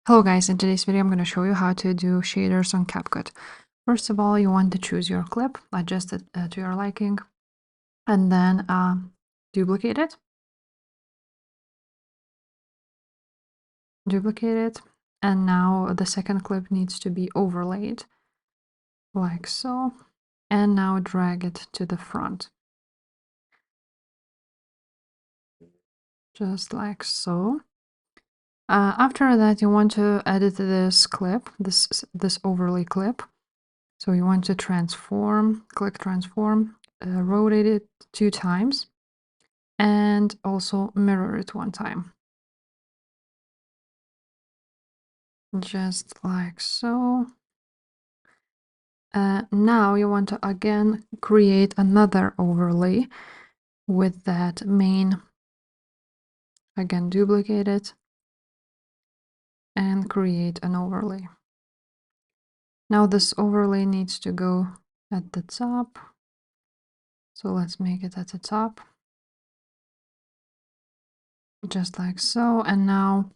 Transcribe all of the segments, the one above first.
Hello guys, in today's video I'm going to show you how to do shaders on CapCut. First of all, you want to choose your clip, adjust it to your liking, and then duplicate it. And now the second clip needs to be overlaid, like so. And now drag it to the front, just like so. After that, you want to edit this clip, this overlay clip. So you want to transform, click transform, rotate it 2 times, and also mirror it 1 time. Just like so. Now you want to again create another overlay with that main. Again, duplicate it and create an overlay. Now this overlay needs to go at the top. So let's make it at the top. Just like so. And now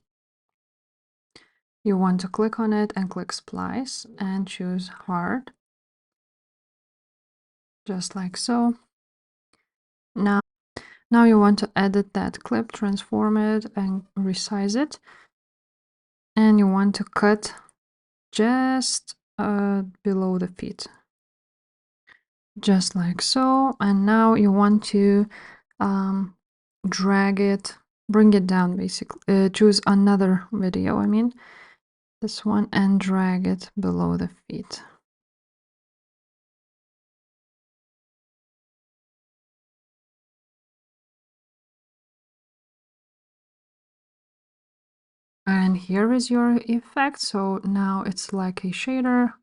you want to click on it and click splice and choose hard. Just like so. Now you want to edit that clip, transform it and resize it. And you want to cut just below the feet. Just like so. And now you want to drag it, bring it down basically. Choose another video, I mean, this one, and drag it below the feet. And here is your effect. So now it's like a shader.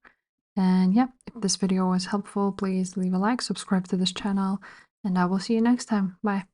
And yeah, if this video was helpful, please leave a like, subscribe to this channel, and I will see you next time. Bye.